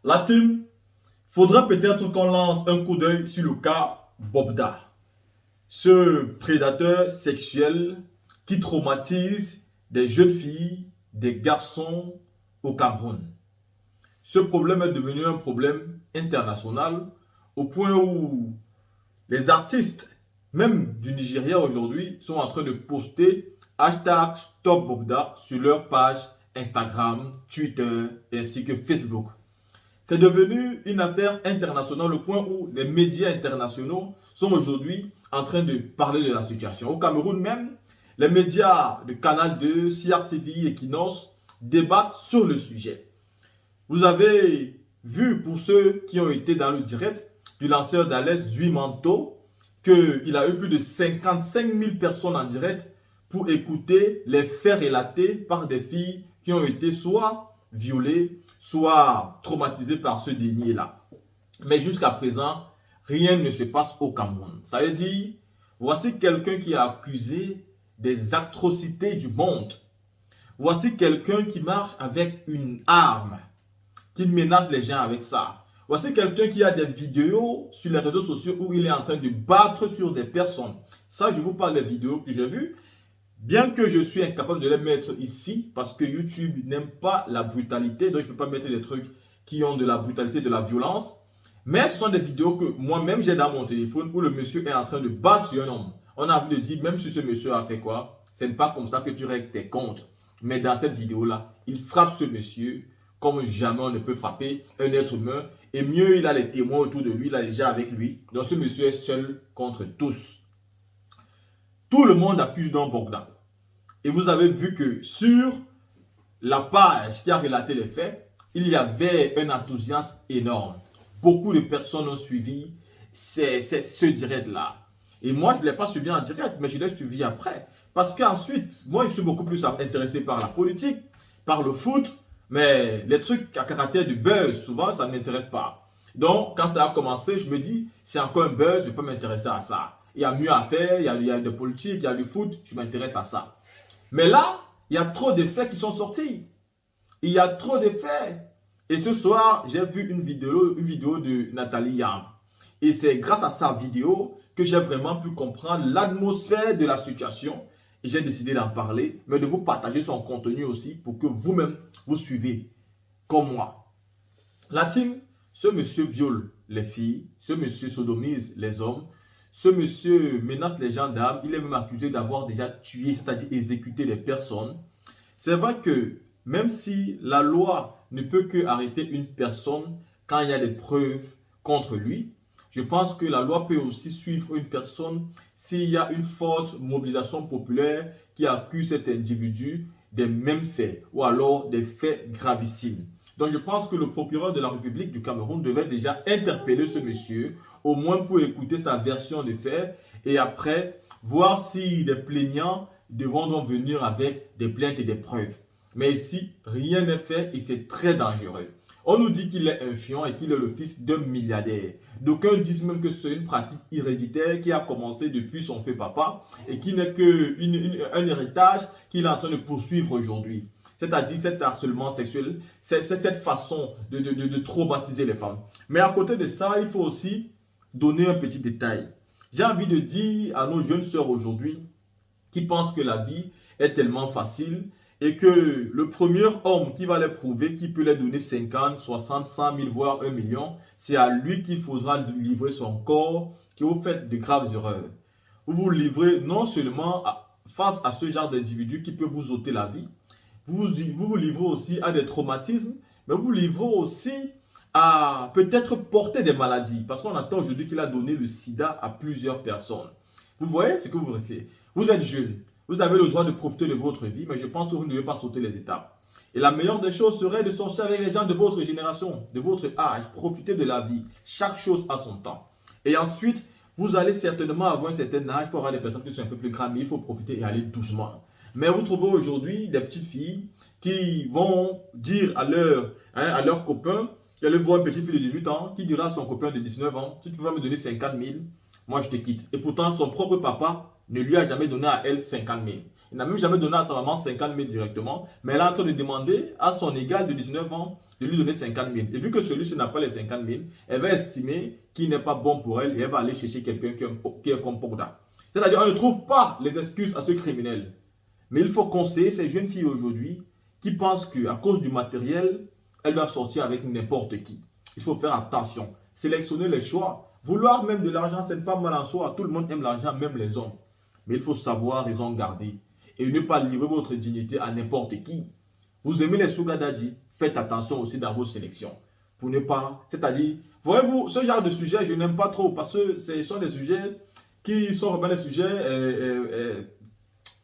La team, faudra peut-être qu'on lance un coup d'œil sur le cas Bobda, ce prédateur sexuel qui traumatise des jeunes filles, des garçons au Cameroun. Ce problème est devenu un problème international au point où les artistes, même du Nigeria aujourd'hui, sont en train de poster hashtag Stop Bobda sur leur page Instagram, Twitter ainsi que Facebook. C'est devenu une affaire internationale au point où les médias internationaux sont aujourd'hui en train de parler de la situation. Au Cameroun même, les médias de Canal 2, CRTV, Equinos débattent sur le sujet. Vous avez vu, pour ceux qui ont été dans le direct du lanceur d'alerte Zuimanto, qu'il a eu plus de 55 000 personnes en direct pour écouter les faits relatés par des filles qui ont été soit violées, soit traumatisées par ce dernier-là. Mais jusqu'à présent, rien ne se passe au Cameroun. Ça veut dire, voici quelqu'un qui a accusé des atrocités du monde. Voici quelqu'un qui marche avec une arme, qui menace les gens avec ça. Voici quelqu'un qui a des vidéos sur les réseaux sociaux où il est en train de battre sur des personnes. Ça, je vous parle des vidéos que j'ai vues. Bien que je suis incapable de les mettre ici, parce que YouTube n'aime pas la brutalité, donc je ne peux pas mettre des trucs qui ont de la brutalité, de la violence. Mais ce sont des vidéos que moi-même j'ai dans mon téléphone où le monsieur est en train de battre sur un homme. On a envie de dire, même si ce monsieur a fait quoi, ce n'est pas comme ça que tu règles tes comptes. Mais dans cette vidéo-là, il frappe ce monsieur comme jamais on ne peut frapper un être humain. Et mieux, il a les témoins autour de lui, il a les gens avec lui. Donc ce monsieur est seul contre tous. Tout le monde accuse Don Bogdan. Et vous avez vu que sur la page qui a relaté les faits, il y avait un enthousiasme énorme. Beaucoup de personnes ont suivi ce direct-là. Et moi, je ne l'ai pas suivi en direct, mais je l'ai suivi après. Parce qu'ensuite, moi, je suis beaucoup plus intéressé par la politique, par le foot, mais les trucs à caractère de buzz, souvent, ça ne m'intéresse pas. Donc, quand ça a commencé, je me dis, c'est encore un buzz, je ne vais pas m'intéresser à ça. Il y a mieux à faire, il y a de politique, il y a du foot, je m'intéresse à ça. Mais là, il y a trop de faits qui sont sortis. Il y a trop de faits. Et ce soir, j'ai vu une vidéo de Nathalie Yamb. Et c'est grâce à sa vidéo que j'ai vraiment pu comprendre l'atmosphère de la situation. Et j'ai décidé d'en parler, mais de vous partager son contenu aussi pour que vous-même, vous suivez comme moi. La team, ce monsieur viole les filles, ce monsieur sodomise les hommes, ce monsieur menace les gendarmes, il est même accusé d'avoir déjà tué, c'est-à-dire exécuté des personnes. C'est vrai que même si la loi ne peut que arrêter une personne quand il y a des preuves contre lui, je pense que la loi peut aussi suivre une personne s'il y a une forte mobilisation populaire qui accuse cet individu des mêmes faits ou alors des faits gravissimes. Donc je pense que le procureur de la République du Cameroun devait déjà interpeller ce monsieur, au moins pour écouter sa version des faits et après voir si les plaignants devront donc venir avec des plaintes et des preuves. Mais ici, rien n'est fait et c'est très dangereux. On nous dit qu'il est influent et qu'il est le fils d'un milliardaire. D'aucuns disent même que c'est une pratique héréditaire qui a commencé depuis son fait papa et qui n'est qu'un héritage qu'il est en train de poursuivre aujourd'hui. C'est-à-dire cet harcèlement sexuel, cette façon de traumatiser les femmes. Mais à côté de ça, il faut aussi donner un petit détail. J'ai envie de dire à nos jeunes sœurs aujourd'hui qui pensent que la vie est tellement facile et que le premier homme qui va les prouver, qui peut les donner 50, 60, 100 000, voire 1 million, c'est à lui qu'il faudra livrer son corps, que vous faites de graves erreurs. Vous vous livrez non seulement face à ce genre d'individu qui peut vous ôter la vie, vous livrez aussi à des traumatismes, mais vous livrez aussi à peut-être porter des maladies. Parce qu'on attend aujourd'hui qu'il a donné le sida à plusieurs personnes. Vous voyez ce que vous restez. Vous êtes jeune. Vous avez le droit de profiter de votre vie, mais je pense que vous ne devez pas sauter les étapes. Et la meilleure des choses serait de sortir avec les gens de votre génération, de votre âge, profiter de la vie. Chaque chose a son temps. Et ensuite, vous allez certainement avoir un certain âge pour avoir des personnes qui sont un peu plus grandes, mais il faut profiter et aller doucement. Mais vous trouvez aujourd'hui des petites filles qui vont dire à leur copain, qui allait voir une petite fille de 18 ans, qui dira à son copain de 19 ans, si tu peux pas me donner 50 000, moi je te quitte. Et pourtant, son propre papa ne lui a jamais donné à elle 50 000. Il n'a même jamais donné à sa maman 50 000 directement, mais elle est en train de demander à son égal de 19 ans de lui donner 50 000. Et vu que celui-ci n'a pas les 50 000, elle va estimer qu'il n'est pas bon pour elle et elle va aller chercher quelqu'un qui est comme Pogda. C'est-à-dire, on ne trouve pas les excuses à ce criminel. Mais il faut conseiller ces jeunes filles aujourd'hui qui pensent qu'à cause du matériel, elles doivent sortir avec n'importe qui. Il faut faire attention, sélectionner les choix. Vouloir même de l'argent, ce n'est pas mal en soi. Tout le monde aime l'argent, même les hommes. Mais il faut savoir raison garder et ne pas livrer votre dignité à n'importe qui. Vous aimez les sugar daddy, faites attention aussi dans vos sélections. Pour ne pas, c'est-à-dire, voyez-vous, ce genre de sujet, je n'aime pas trop parce que ce sont des sujets qui sont vraiment des sujets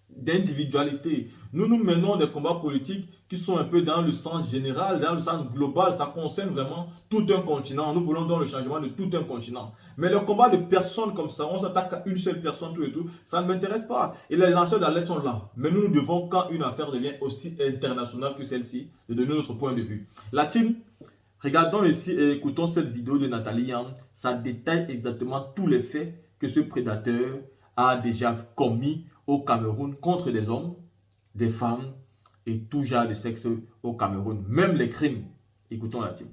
d'individualité. Nous menons des combats politiques qui sont un peu dans le sens général, dans le sens global. Ça concerne vraiment tout un continent. Nous voulons donc le changement de tout un continent. Mais le combat de personnes comme ça, on s'attaque à une seule personne, tout et tout, ça ne m'intéresse pas. Et les lanceurs d'alerte sont là. Mais nous devons, quand une affaire devient aussi internationale que celle-ci, de donner notre point de vue. La team, regardons ici et écoutons cette vidéo de Nathalie Yam. Ça détaille exactement tous les faits que ce prédateur a déjà commis au Cameroun contre des hommes, des femmes et tout genre de sexe au Cameroun, même les crimes. Écoutons la team.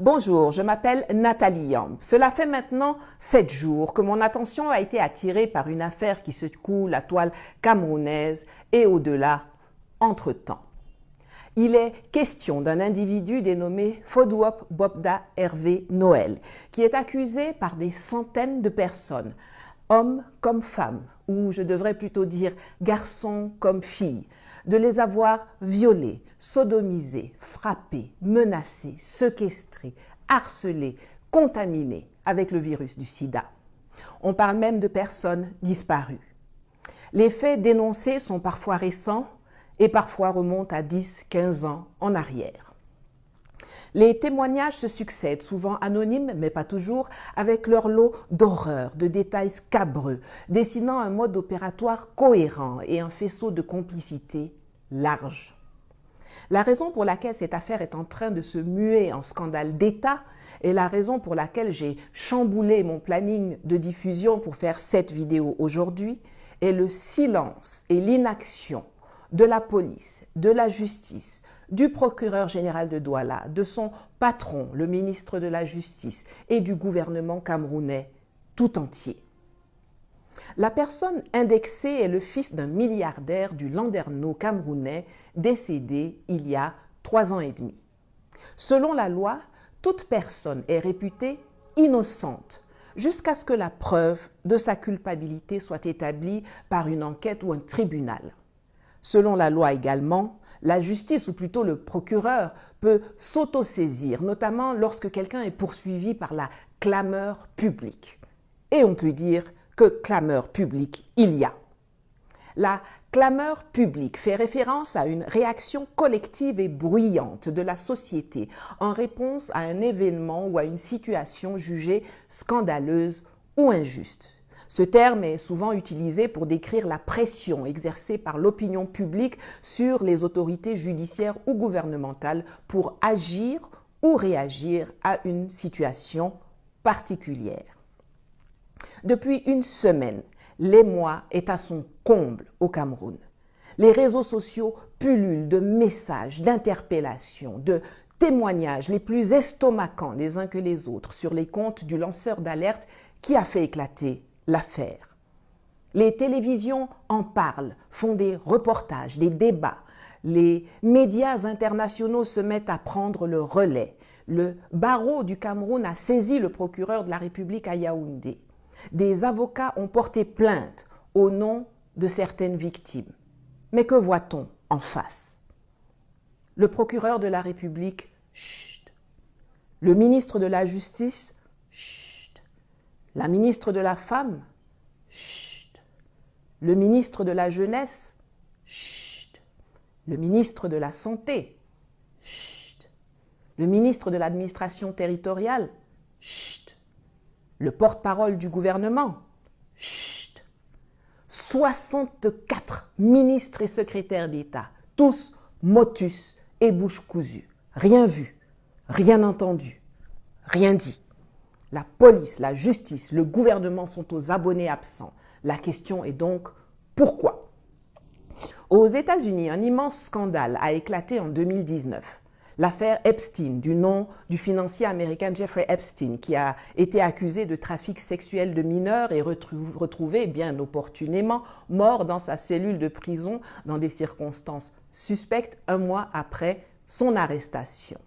Bonjour, je m'appelle Nathalie Yam. Cela fait maintenant 7 jours que mon attention a été attirée par une affaire qui secoue la toile camerounaise et au-delà, entre-temps. Il est question d'un individu dénommé Fodouop Bobda Hervé Noël, qui est accusé par des centaines de personnes, hommes comme femmes, ou je devrais plutôt dire garçons comme filles, de les avoir violés, sodomisés, frappés, menacés, séquestrés, harcelés, contaminés avec le virus du sida. On parle même de personnes disparues. Les faits dénoncés sont parfois récents et parfois remontent à 10-15 ans en arrière. Les témoignages se succèdent, souvent anonymes, mais pas toujours, avec leur lot d'horreurs, de détails scabreux, dessinant un mode opératoire cohérent et un faisceau de complicité large. La raison pour laquelle cette affaire est en train de se muer en scandale d'État et la raison pour laquelle j'ai chamboulé mon planning de diffusion pour faire cette vidéo aujourd'hui est le silence et l'inaction de la police, de la justice, du procureur général de Douala, de son patron, le ministre de la Justice, et du gouvernement camerounais tout entier. La personne indexée est le fils d'un milliardaire du Landerneau camerounais décédé il y a 3 ans et demi. Selon la loi, toute personne est réputée innocente jusqu'à ce que la preuve de sa culpabilité soit établie par une enquête ou un tribunal. Selon la loi également, la justice, ou plutôt le procureur, peut s'autosaisir, notamment lorsque quelqu'un est poursuivi par la clameur publique. Et on peut dire que clameur publique il y a. La clameur publique fait référence à une réaction collective et bruyante de la société en réponse à un événement ou à une situation jugée scandaleuse ou injuste. Ce terme est souvent utilisé pour décrire la pression exercée par l'opinion publique sur les autorités judiciaires ou gouvernementales pour agir ou réagir à une situation particulière. Depuis une semaine, l'émoi est à son comble au Cameroun. Les réseaux sociaux pullulent de messages, d'interpellations, de témoignages les plus estomacants les uns que les autres sur les comptes du lanceur d'alerte qui a fait éclater l'affaire. Les télévisions en parlent, font des reportages, des débats. Les médias internationaux se mettent à prendre le relais. Le barreau du Cameroun a saisi le procureur de la République à Yaoundé. Des avocats ont porté plainte au nom de certaines victimes. Mais que voit-on en face? Le procureur de la République, chut. Le ministre de la Justice, chut. La ministre de la Femme, chut. Le ministre de la Jeunesse, chut. Le ministre de la Santé, chut. Le ministre de l'Administration territoriale, chut. Le porte-parole du gouvernement, chut. 64 ministres et secrétaires d'État, tous motus et bouche cousue. Rien vu, rien entendu, rien dit. La police, la justice, le gouvernement sont aux abonnés absents. La question est donc pourquoi ? Aux États-Unis, un immense scandale a éclaté en 2019. L'affaire Epstein, du nom du financier américain Jeffrey Epstein, qui a été accusé de trafic sexuel de mineurs et retrouvé bien opportunément mort dans sa cellule de prison dans des circonstances suspectes un mois après son arrestation.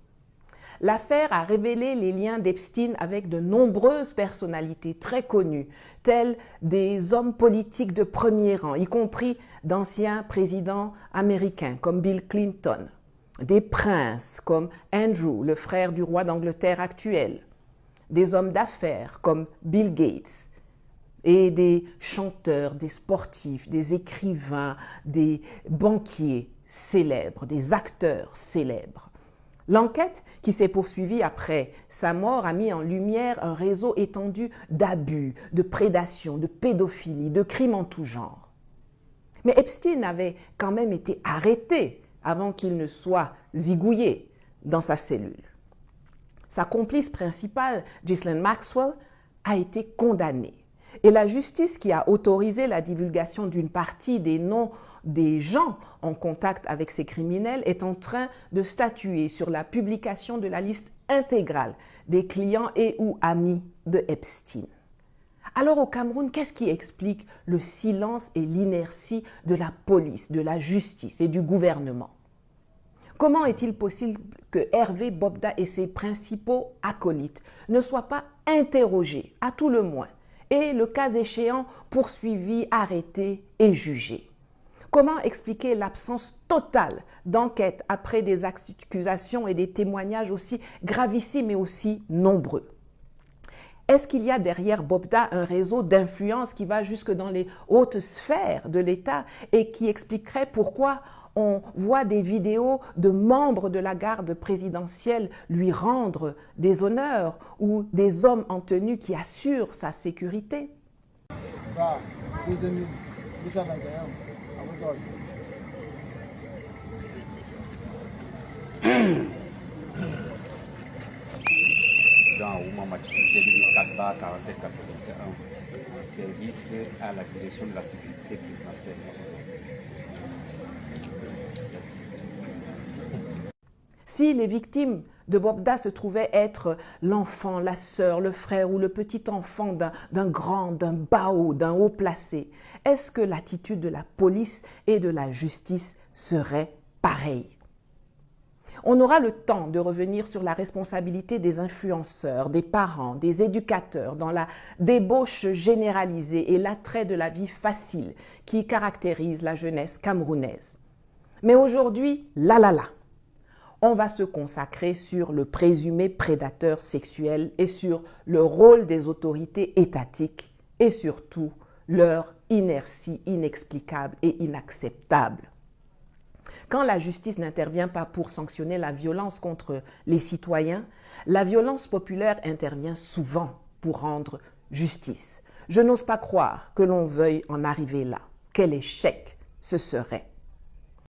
L'affaire a révélé les liens d'Epstein avec de nombreuses personnalités très connues, telles des hommes politiques de premier rang, y compris d'anciens présidents américains comme Bill Clinton, des princes comme Andrew, le frère du roi d'Angleterre actuel, des hommes d'affaires comme Bill Gates, et des chanteurs, des sportifs, des écrivains, des banquiers célèbres, des acteurs célèbres. L'enquête qui s'est poursuivie après sa mort a mis en lumière un réseau étendu d'abus, de prédation, de pédophilie, de crimes en tout genre. Mais Epstein avait quand même été arrêté avant qu'il ne soit zigouillé dans sa cellule. Sa complice principale, Ghislaine Maxwell, a été condamnée. Et la justice qui a autorisé la divulgation d'une partie des noms des gens en contact avec ces criminels est en train de statuer sur la publication de la liste intégrale des clients et ou amis de Epstein. Alors au Cameroun, qu'est-ce qui explique le silence et l'inertie de la police, de la justice et du gouvernement? Comment est-il possible que Hervé Bobda et ses principaux acolytes ne soient pas interrogés, à tout le moins, et le cas échéant poursuivis, arrêtés et jugés? Comment expliquer l'absence totale d'enquête après des accusations et des témoignages aussi gravissimes et aussi nombreux? Est-ce qu'il y a derrière Bobda un réseau d'influence qui va jusque dans les hautes sphères de l'État et qui expliquerait pourquoi on voit des vidéos de membres de la garde présidentielle lui rendre des honneurs ou des hommes en tenue qui assurent sa sécurité? Dans Ouma Matikouté 2004 47 81 en service à la direction de la sécurité présidentielle. Merci. Si les victimes de Bobda se trouvaient être l'enfant, la sœur, le frère ou le petit enfant d'un grand, d'un bao, d'un haut placé, est-ce que l'attitude de la police et de la justice serait pareille? On aura le temps de revenir sur la responsabilité des influenceurs, des parents, des éducateurs dans la débauche généralisée et l'attrait de la vie facile qui caractérise la jeunesse camerounaise. Mais aujourd'hui, on va se consacrer sur le présumé prédateur sexuel et sur le rôle des autorités étatiques et surtout leur inertie inexplicable et inacceptable. Quand la justice n'intervient pas pour sanctionner la violence contre les citoyens, la violence populaire intervient souvent pour rendre justice. Je n'ose pas croire que l'on veuille en arriver là. Quel échec ce serait!